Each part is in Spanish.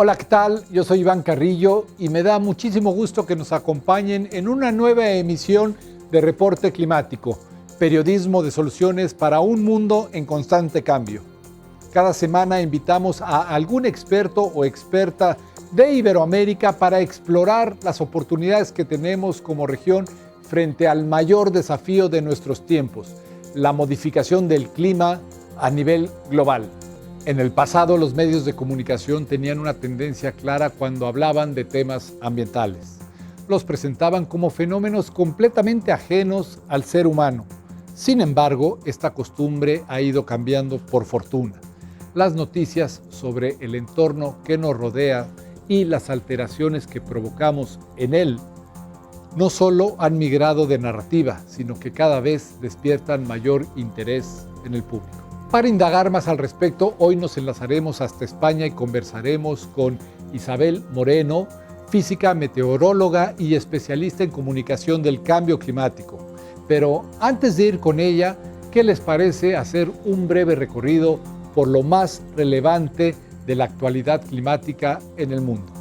Hola, ¿qué tal? Yo soy Iván Carrillo y me da muchísimo gusto que nos acompañen en una nueva emisión de Reporte Climático, periodismo de soluciones para un mundo en constante cambio. Cada semana invitamos a algún experto o experta de Iberoamérica para explorar las oportunidades que tenemos como región frente al mayor desafío de nuestros tiempos, la modificación del clima a nivel global. En el pasado, los medios de comunicación tenían una tendencia clara cuando hablaban de temas ambientales. Los presentaban como fenómenos completamente ajenos al ser humano. Sin embargo, esta costumbre ha ido cambiando por fortuna. Las noticias sobre el entorno que nos rodea y las alteraciones que provocamos en él no solo han migrado de narrativa, sino que cada vez despiertan mayor interés en el público. Para indagar más al respecto, hoy nos enlazaremos hasta España y conversaremos con Isabel Moreno, física, meteoróloga y especialista en comunicación del cambio climático. Pero antes de ir con ella, ¿qué les parece hacer un breve recorrido por lo más relevante de la actualidad climática en el mundo?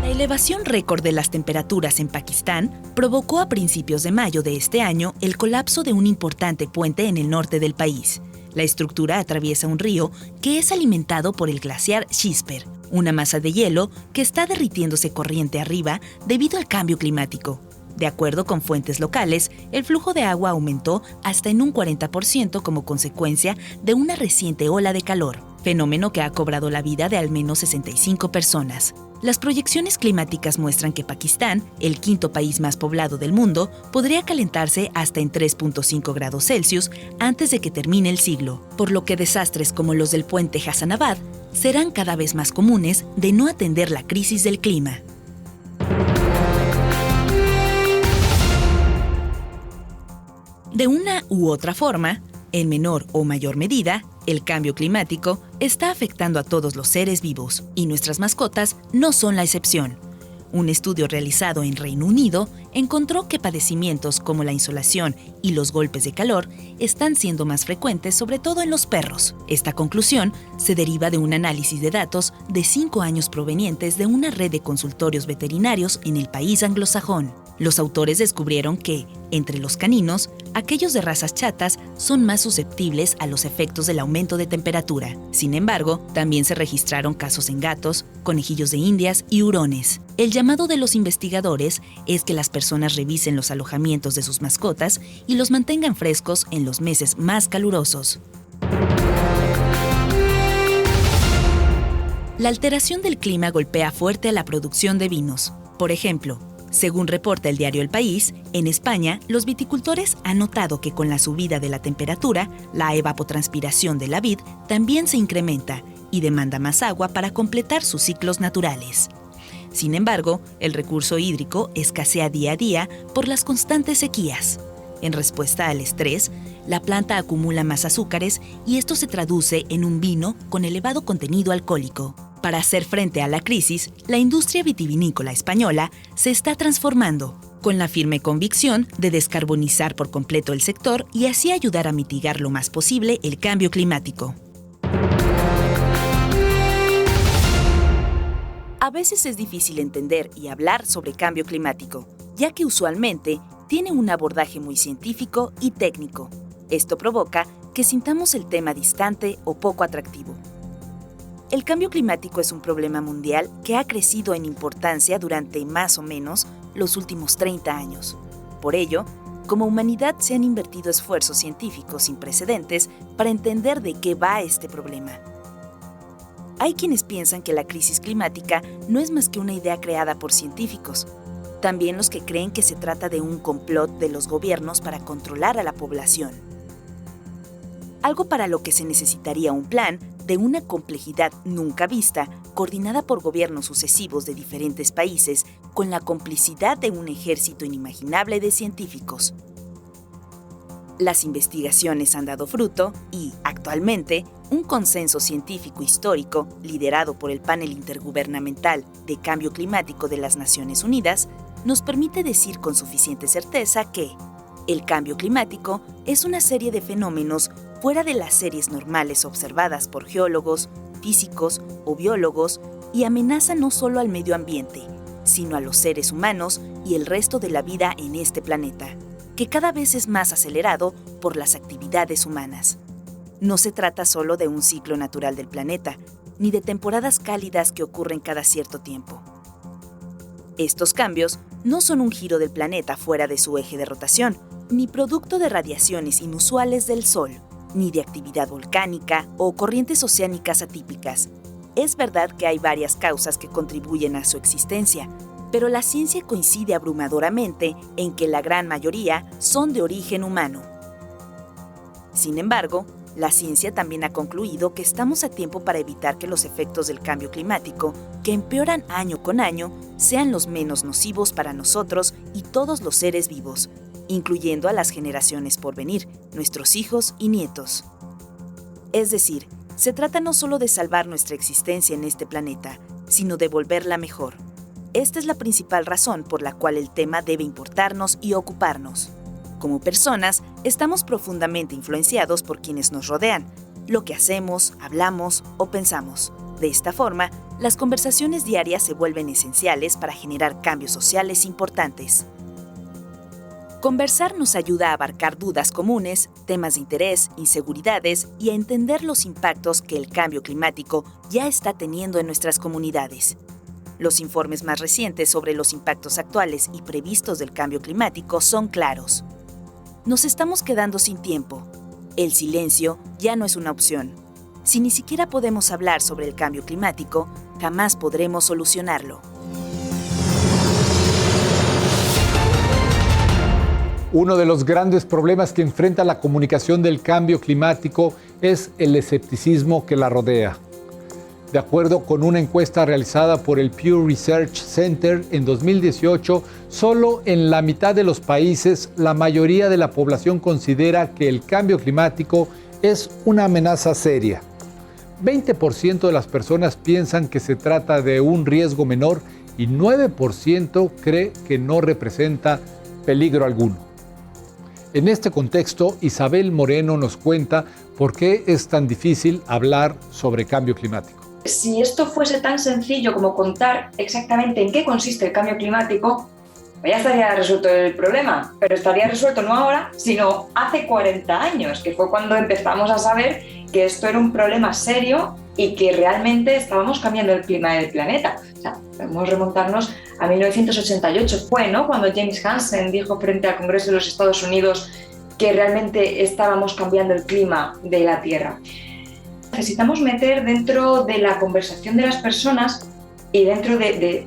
La elevación récord de las temperaturas en Pakistán provocó a principios de mayo de este año el colapso de un importante puente en el norte del país. La estructura atraviesa un río que es alimentado por el glaciar Shishper, una masa de hielo que está derritiéndose corriente arriba debido al cambio climático. De acuerdo con fuentes locales, el flujo de agua aumentó hasta en un 40% como consecuencia de una reciente ola de calor, fenómeno que ha cobrado la vida de al menos 65 personas. Las proyecciones climáticas muestran que Pakistán, el quinto país más poblado del mundo, podría calentarse hasta en 3.5 grados Celsius antes de que termine el siglo, por lo que desastres como los del puente Hassanabad serán cada vez más comunes de no atender la crisis del clima. De una u otra forma, en menor o mayor medida, el cambio climático está afectando a todos los seres vivos, y nuestras mascotas no son la excepción. Un estudio realizado en Reino Unido encontró que padecimientos como la insolación y los golpes de calor están siendo más frecuentes, sobre todo en los perros. Esta conclusión se deriva de un análisis de datos de 5 años provenientes de una red de consultorios veterinarios en el país anglosajón. Los autores descubrieron que, entre los caninos, aquellos de razas chatas son más susceptibles a los efectos del aumento de temperatura. Sin embargo, también se registraron casos en gatos, conejillos de indias y hurones. El llamado de los investigadores es que las personas revisen los alojamientos de sus mascotas y los mantengan frescos en los meses más calurosos. La alteración del clima golpea fuerte a la producción de vinos. Por ejemplo, según reporta el diario El País, en España, los viticultores han notado que con la subida de la temperatura, la evapotranspiración de la vid también se incrementa y demanda más agua para completar sus ciclos naturales. Sin embargo, el recurso hídrico escasea día a día por las constantes sequías. En respuesta al estrés, la planta acumula más azúcares y esto se traduce en un vino con elevado contenido alcohólico. Para hacer frente a la crisis, la industria vitivinícola española se está transformando, con la firme convicción de descarbonizar por completo el sector y así ayudar a mitigar lo más posible el cambio climático. A veces es difícil entender y hablar sobre cambio climático, ya que usualmente tiene un abordaje muy científico y técnico. Esto provoca que sintamos el tema distante o poco atractivo. El cambio climático es un problema mundial que ha crecido en importancia durante más o menos los últimos 30 años. Por ello, como humanidad se han invertido esfuerzos científicos sin precedentes para entender de qué va este problema. Hay quienes piensan que la crisis climática no es más que una idea creada por científicos. También los que creen que se trata de un complot de los gobiernos para controlar a la población. Algo para lo que se necesitaría un plan de una complejidad nunca vista, coordinada por gobiernos sucesivos de diferentes países, con la complicidad de un ejército inimaginable de científicos. Las investigaciones han dado fruto y, actualmente, un consenso científico histórico, liderado por el Panel Intergubernamental de Cambio Climático de las Naciones Unidas, nos permite decir con suficiente certeza que el cambio climático es una serie de fenómenos fuera de las series normales observadas por geólogos, físicos o biólogos, y amenaza no solo al medio ambiente, sino a los seres humanos y el resto de la vida en este planeta, que cada vez es más acelerado por las actividades humanas. No se trata solo de un ciclo natural del planeta, ni de temporadas cálidas que ocurren cada cierto tiempo. Estos cambios no son un giro del planeta fuera de su eje de rotación, ni producto de radiaciones inusuales del Sol, ni de actividad volcánica o corrientes oceánicas atípicas. Es verdad que hay varias causas que contribuyen a su existencia, pero la ciencia coincide abrumadoramente en que la gran mayoría son de origen humano. Sin embargo, la ciencia también ha concluido que estamos a tiempo para evitar que los efectos del cambio climático, que empeoran año con año, sean los menos nocivos para nosotros y todos los seres vivos, incluyendo a las generaciones por venir, nuestros hijos y nietos. Es decir, se trata no solo de salvar nuestra existencia en este planeta, sino de volverla mejor. Esta es la principal razón por la cual el tema debe importarnos y ocuparnos. Como personas, estamos profundamente influenciados por quienes nos rodean, lo que hacemos, hablamos o pensamos. De esta forma, las conversaciones diarias se vuelven esenciales para generar cambios sociales importantes. Conversar nos ayuda a abarcar dudas comunes, temas de interés, inseguridades y a entender los impactos que el cambio climático ya está teniendo en nuestras comunidades. Los informes más recientes sobre los impactos actuales y previstos del cambio climático son claros. Nos estamos quedando sin tiempo. El silencio ya no es una opción. Si ni siquiera podemos hablar sobre el cambio climático, jamás podremos solucionarlo. Uno de los grandes problemas que enfrenta la comunicación del cambio climático es el escepticismo que la rodea. De acuerdo con una encuesta realizada por el Pew Research Center en 2018, solo en la mitad de los países la mayoría de la población considera que el cambio climático es una amenaza seria. 20% de las personas piensan que se trata de un riesgo menor y 9% cree que no representa peligro alguno. En este contexto, Isabel Moreno nos cuenta por qué es tan difícil hablar sobre cambio climático. Si esto fuese tan sencillo como contar exactamente en qué consiste el cambio climático, pues ya estaría resuelto el problema, pero estaría resuelto no ahora, sino hace 40 años, que fue cuando empezamos a saber que esto era un problema serio y que realmente estábamos cambiando el clima del planeta. O sea, podemos remontarnos a 1988, fue, ¿no?, cuando James Hansen dijo frente al Congreso de los Estados Unidos que realmente estábamos cambiando el clima de la Tierra. Necesitamos meter dentro de la conversación de las personas y dentro de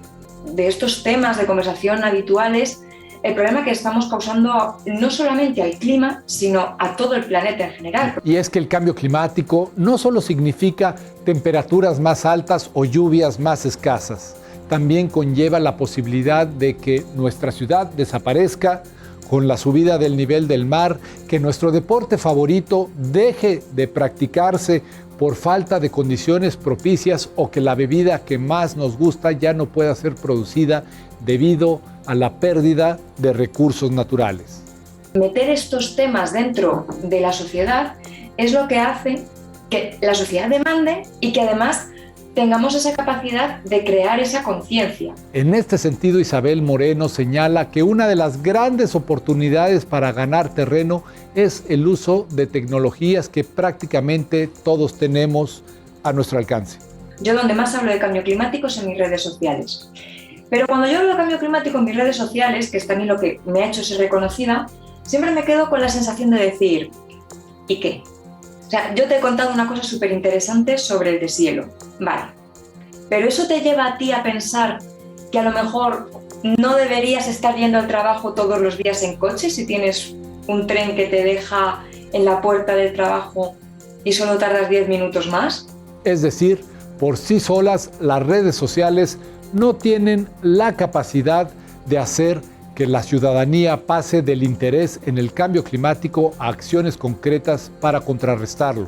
estos temas de conversación habituales el problema que estamos causando no solamente al clima, sino a todo el planeta en general. Y es que el cambio climático no solo significa temperaturas más altas o lluvias más escasas, también conlleva la posibilidad de que nuestra ciudad desaparezca con la subida del nivel del mar, que nuestro deporte favorito deje de practicarse por falta de condiciones propicias o que la bebida que más nos gusta ya no pueda ser producida debido a la pérdida de recursos naturales. Meter estos temas dentro de la sociedad es lo que hace que la sociedad demande y que además tengamos esa capacidad de crear esa conciencia. En este sentido, Isabel Moreno señala que una de las grandes oportunidades para ganar terreno es el uso de tecnologías que prácticamente todos tenemos a nuestro alcance. Yo donde más hablo de cambio climático es en mis redes sociales. Pero cuando yo hablo de cambio climático en mis redes sociales, que es también lo que me ha hecho ser reconocida, siempre me quedo con la sensación de decir, ¿y qué? O sea, yo te he contado una cosa súper interesante sobre el deshielo, vale, pero eso te lleva a ti a pensar que a lo mejor no deberías estar yendo al trabajo todos los días en coche si tienes un tren que te deja en la puerta del trabajo y solo tardas 10 minutos más. Es decir, por sí solas las redes sociales no tienen la capacidad de hacer que la ciudadanía pase del interés en el cambio climático a acciones concretas para contrarrestarlo.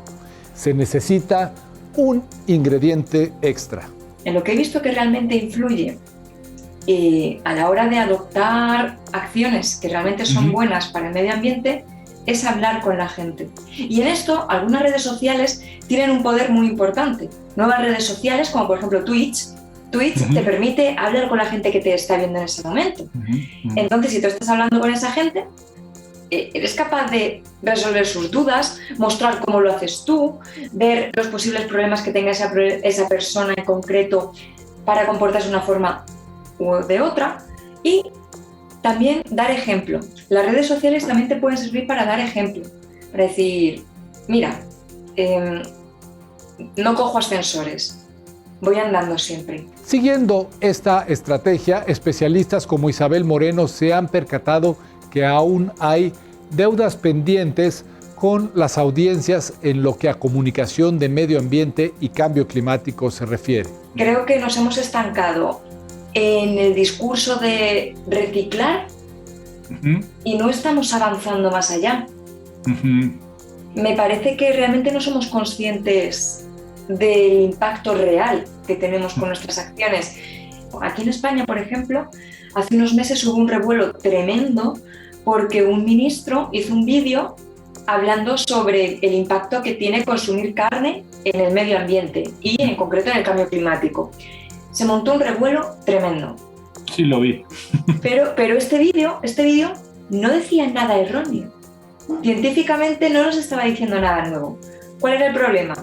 Se necesita un ingrediente extra. En lo que he visto que realmente influye a la hora de adoptar acciones que realmente son buenas para el medio ambiente es hablar con la gente. Y en esto, algunas redes sociales tienen un poder muy importante. Nuevas redes sociales, como por ejemplo Twitch, te permite hablar con la gente que te está viendo en ese momento. Entonces, si tú estás hablando con esa gente, eres capaz de resolver sus dudas, mostrar cómo lo haces tú, ver los posibles problemas que tenga esa persona en concreto para comportarse de una forma u de otra, y también dar ejemplo. Las redes sociales también te pueden servir para dar ejemplo, para decir, mira, no cojo ascensores, voy andando siempre. Siguiendo esta estrategia, especialistas como Isabel Moreno se han percatado que aún hay deudas pendientes con las audiencias en lo que a comunicación de medio ambiente y cambio climático se refiere. Creo que nos hemos estancado en el discurso de reciclar y no estamos avanzando más allá. Me parece que realmente no somos conscientes del impacto real que tenemos con nuestras acciones. Aquí en España, por ejemplo, hace unos meses hubo un revuelo tremendo porque un ministro hizo un vídeo hablando sobre el impacto que tiene consumir carne en el medio ambiente y en concreto en el cambio climático. Se montó un revuelo tremendo. Sí, lo vi. Pero este vídeo no decía nada erróneo. Científicamente no nos estaba diciendo nada nuevo. ¿Cuál era el problema?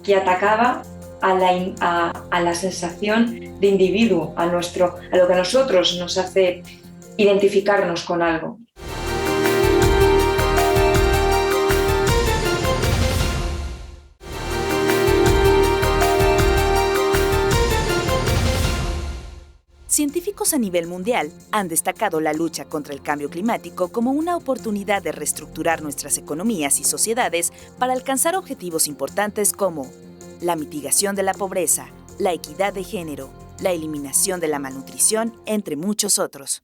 Que atacaba a la sensación de individuo, a lo que a nosotros nos hace identificarnos con algo. Científicos a nivel mundial han destacado la lucha contra el cambio climático como una oportunidad de reestructurar nuestras economías y sociedades para alcanzar objetivos importantes como la mitigación de la pobreza, la equidad de género, la eliminación de la malnutrición, entre muchos otros.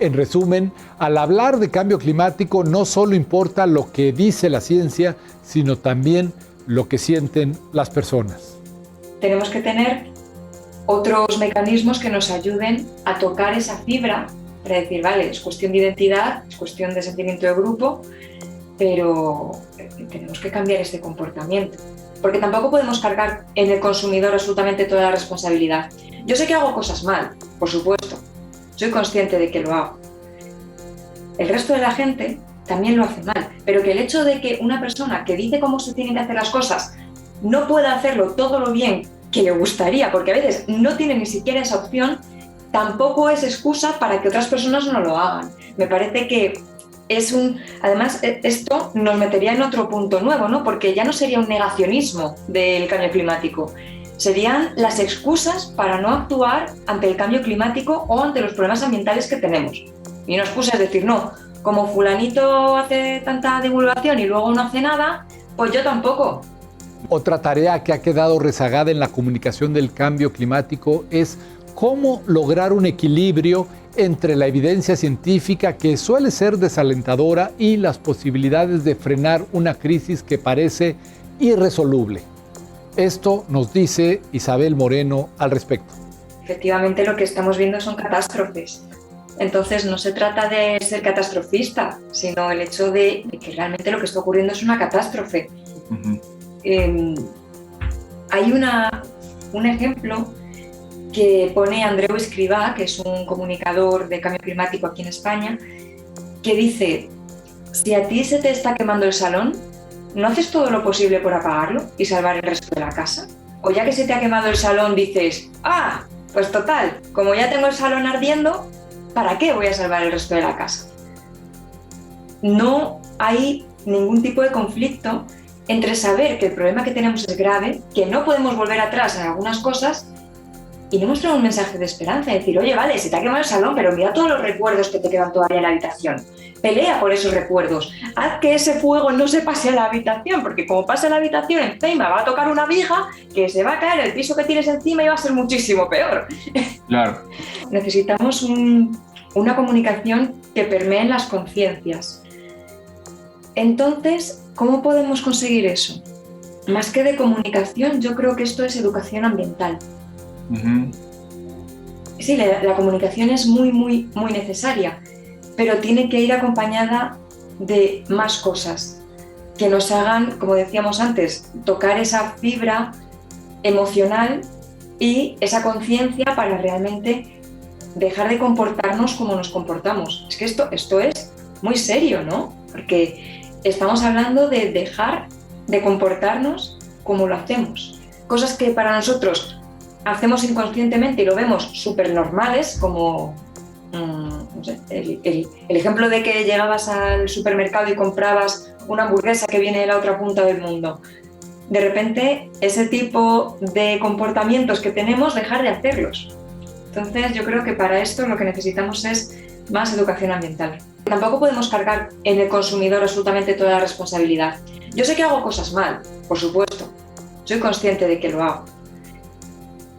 En resumen, al hablar de cambio climático no solo importa lo que dice la ciencia, sino también lo que sienten las personas. Tenemos que tener otros mecanismos que nos ayuden a tocar esa fibra para decir, vale, es cuestión de identidad, es cuestión de sentimiento de grupo, pero tenemos que cambiar este comportamiento. Porque tampoco podemos cargar en el consumidor absolutamente toda la responsabilidad. Yo sé que hago cosas mal, por supuesto, soy consciente de que lo hago. El resto de la gente también lo hace mal, pero que el hecho de que una persona que dice cómo se tienen que hacer las cosas no pueda hacerlo todo lo bien que le gustaría, porque a veces no tiene ni siquiera esa opción, tampoco es excusa para que otras personas no lo hagan. Me parece que además esto nos metería en otro punto nuevo, ¿no? Porque ya no sería un negacionismo del cambio climático, serían las excusas para no actuar ante el cambio climático o ante los problemas ambientales que tenemos. Y una excusa es decir, no, como fulanito hace tanta divulgación y luego no hace nada, pues yo tampoco. Otra tarea que ha quedado rezagada en la comunicación del cambio climático es cómo lograr un equilibrio entre la evidencia científica, que suele ser desalentadora, y las posibilidades de frenar una crisis que parece irresoluble. Esto nos dice Isabel Moreno al respecto. Efectivamente, lo que estamos viendo son catástrofes. Entonces no se trata de ser catastrofista, sino el hecho de que realmente lo que está ocurriendo es una catástrofe. Hay un ejemplo que pone Andreu Escrivá, que es un comunicador de cambio climático aquí en España, que dice, si a ti se te está quemando el salón, ¿no haces todo lo posible por apagarlo y salvar el resto de la casa? O ya que se te ha quemado el salón dices, pues total, como ya tengo el salón ardiendo, ¿para qué voy a salvar el resto de la casa? No hay ningún tipo de conflicto entre saber que el problema que tenemos es grave, que no podemos volver atrás en algunas cosas, y no mostrar un mensaje de esperanza, decir, oye, vale, se te ha quemado el salón, pero mira todos los recuerdos que te quedan todavía en la habitación. Pelea por esos recuerdos. Haz que ese fuego no se pase a la habitación, porque como pasa a la habitación, encima va a tocar una viga que se va a caer el piso que tienes encima y va a ser muchísimo peor. Claro. Necesitamos una comunicación que permee en las conciencias. Entonces, ¿cómo podemos conseguir eso? Más que de comunicación, yo creo que esto es educación ambiental. sí, la comunicación es muy, muy, muy necesaria, pero tiene que ir acompañada de más cosas que nos hagan, como decíamos antes, tocar esa fibra emocional y esa conciencia para realmente dejar de comportarnos como nos comportamos. Es que esto es muy serio, ¿no? Porque estamos hablando de dejar de comportarnos como lo hacemos. Cosas que para nosotros hacemos inconscientemente y lo vemos súper normales, como no sé, el ejemplo de que llegabas al supermercado y comprabas una hamburguesa que viene de la otra punta del mundo. De repente, ese tipo de comportamientos que tenemos, dejar de hacerlos. Entonces, yo creo que para esto lo que necesitamos es más educación ambiental. Tampoco podemos cargar en el consumidor absolutamente toda la responsabilidad. Yo sé que hago cosas mal, por supuesto. Soy consciente de que lo hago.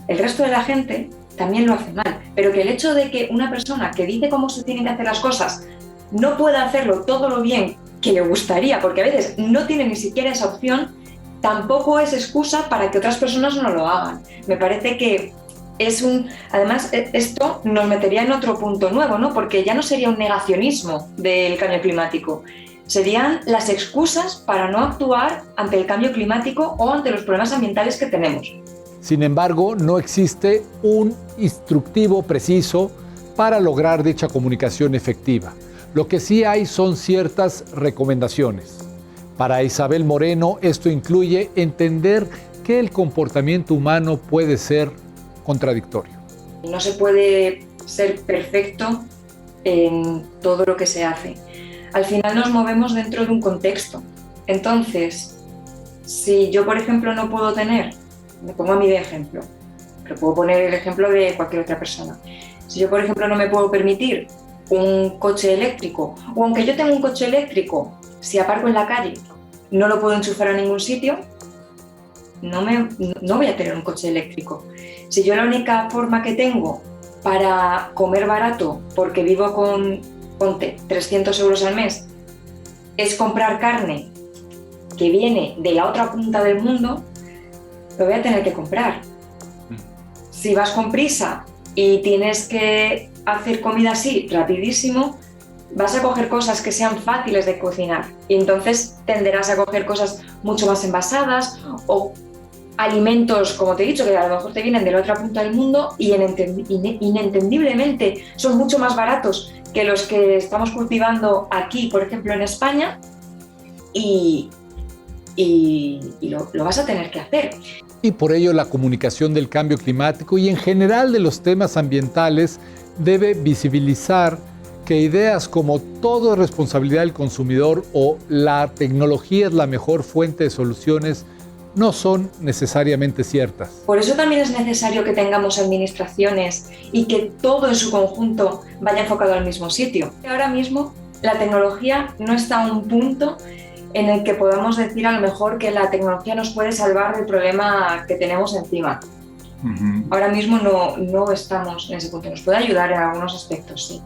El resto de la gente también lo hace mal, pero que el hecho de que una persona que dice cómo se tienen que hacer las cosas no pueda hacerlo todo lo bien que le gustaría, porque a veces no tiene ni siquiera esa opción, tampoco es excusa para que otras personas no lo hagan. Me parece que además esto nos metería en otro punto nuevo, ¿no? Porque ya no sería un negacionismo del cambio climático, serían las excusas para no actuar ante el cambio climático o ante los problemas ambientales que tenemos. Sin embargo, no existe un instructivo preciso para lograr dicha comunicación efectiva. Lo que sí hay son ciertas recomendaciones. Para Isabel Moreno, esto incluye entender que el comportamiento humano puede ser contradictorio. No se puede ser perfecto en todo lo que se hace. Al final nos movemos dentro de un contexto. Entonces, si yo, por ejemplo, no puedo tener, me pongo a mí de ejemplo, pero puedo poner el ejemplo de cualquier otra persona. Si yo, por ejemplo, no me puedo permitir un coche eléctrico, o aunque yo tenga un coche eléctrico, si aparco en la calle, no lo puedo enchufar a ningún sitio, no voy a tener un coche eléctrico. Si yo la única forma que tengo para comer barato, porque vivo con, ponte, 300 euros al mes, es comprar carne que viene de la otra punta del mundo, lo voy a tener que comprar. Si vas con prisa y tienes que hacer comida así rapidísimo, vas a coger cosas que sean fáciles de cocinar y entonces tenderás a coger cosas mucho más envasadas o alimentos, como te he dicho, que a lo mejor te vienen de la otra punta del mundo y inentendiblemente son mucho más baratos que los que estamos cultivando aquí, por ejemplo, en España, y lo vas a tener que hacer. Y por ello la comunicación del cambio climático y en general de los temas ambientales debe visibilizar que ideas como todo es responsabilidad del consumidor o la tecnología es la mejor fuente de soluciones no son necesariamente ciertas. Por eso también es necesario que tengamos administraciones y que todo en su conjunto vaya enfocado al mismo sitio. Ahora mismo la tecnología no está a un punto en el que podamos decir a lo mejor que la tecnología nos puede salvar del problema que tenemos encima. Ahora mismo no estamos en ese punto. Nos puede ayudar en algunos aspectos, sí,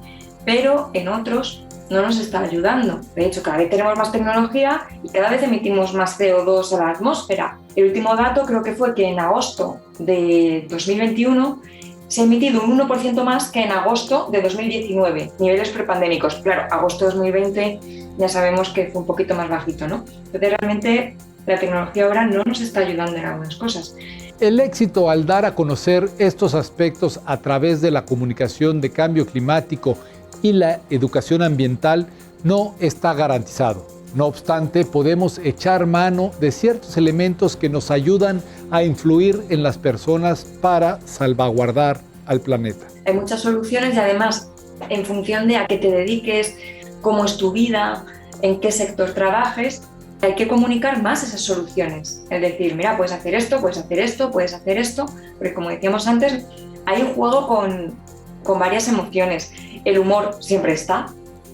pero en otros no nos está ayudando. De hecho, cada vez tenemos más tecnología y cada vez emitimos más CO2 a la atmósfera. El último dato creo que fue que en agosto de 2021 se ha emitido un 1% más que en agosto de 2019, niveles prepandémicos. Claro, agosto de 2020 ya sabemos que fue un poquito más bajito, ¿no? Entonces realmente la tecnología ahora no nos está ayudando en algunas cosas. El éxito al dar a conocer estos aspectos a través de la comunicación de cambio climático y la educación ambiental no está garantizado. No obstante, podemos echar mano de ciertos elementos que nos ayudan a influir en las personas para salvaguardar al planeta. Hay muchas soluciones y además, en función de a qué te dediques, cómo es tu vida, en qué sector trabajes, hay que comunicar más esas soluciones. Es decir, mira, puedes hacer esto, puedes hacer esto, puedes hacer esto, porque como decíamos antes, hay un juego con varias emociones. El humor siempre está,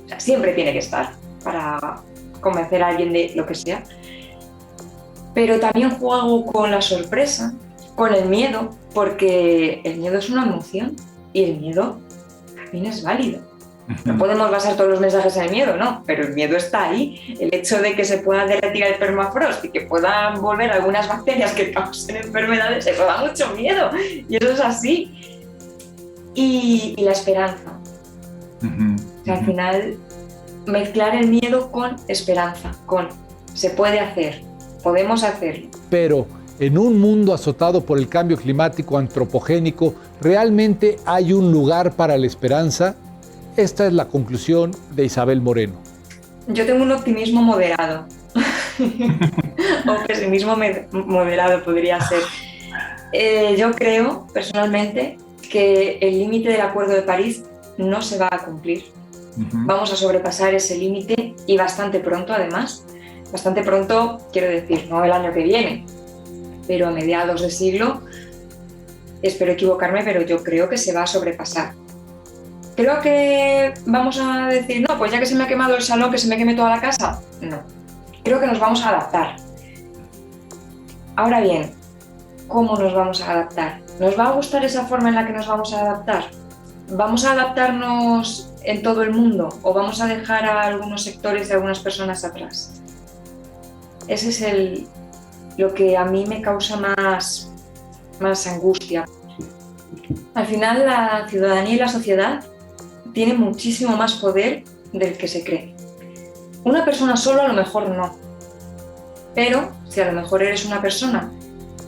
o sea, siempre tiene que estar para convencer a alguien de lo que sea, pero también juego con la sorpresa, con el miedo, porque el miedo es una emoción y el miedo también es válido. No podemos basar todos los mensajes en el miedo, no, pero el miedo está ahí. El hecho de que se pueda derretir el permafrost y que puedan volver algunas bacterias que causen enfermedades, eso da mucho miedo y eso es así. y la esperanza. O sea, al final, mezclar el miedo con esperanza, con se puede hacer, podemos hacerlo. Pero en un mundo azotado por el cambio climático antropogénico, ¿realmente hay un lugar para la esperanza? Esta es la conclusión de Isabel Moreno. Yo tengo un optimismo moderado, o pesimismo moderado podría ser. Yo creo, personalmente, que el límite del Acuerdo de París no se va a cumplir. Vamos a sobrepasar ese límite y bastante pronto, además. Bastante pronto, quiero decir, no el año que viene, pero a mediados de siglo. Espero equivocarme, pero yo creo que se va a sobrepasar. Creo que vamos a decir, no, pues ya que se me ha quemado el salón, que se me queme toda la casa. No, creo que nos vamos a adaptar. Ahora bien, ¿cómo nos vamos a adaptar? ¿Nos va a gustar esa forma en la que nos vamos a adaptar? ¿Vamos a adaptarnos en todo el mundo o vamos a dejar a algunos sectores y a algunas personas atrás? Ese es lo que a mí me causa más angustia. Al final, la ciudadanía y la sociedad tienen muchísimo más poder del que se cree. Una persona solo a lo mejor no, pero si a lo mejor eres una persona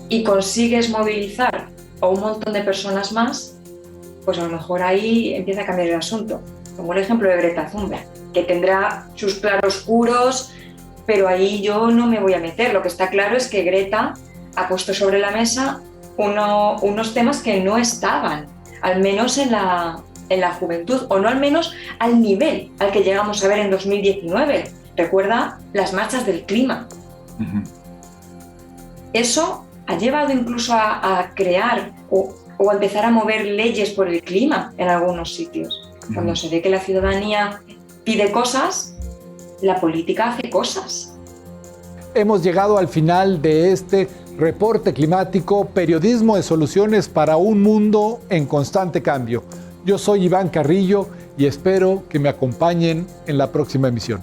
y consigues movilizar a un montón de personas más, pues a lo mejor ahí empieza a cambiar el asunto. Como el ejemplo de Greta Thunberg, que tendrá sus claroscuros, pero ahí yo no me voy a meter. Lo que está claro es que Greta ha puesto sobre la mesa unos temas que no estaban, al menos en la juventud, o no al menos al nivel al que llegamos a ver en 2019. Recuerda las marchas del clima. Eso ha llevado incluso a crear o a empezar a mover leyes por el clima en algunos sitios. Cuando se ve que la ciudadanía pide cosas, la política hace cosas. Hemos llegado al final de este reporte climático, periodismo de soluciones para un mundo en constante cambio. Yo soy Iván Carrillo y espero que me acompañen en la próxima emisión.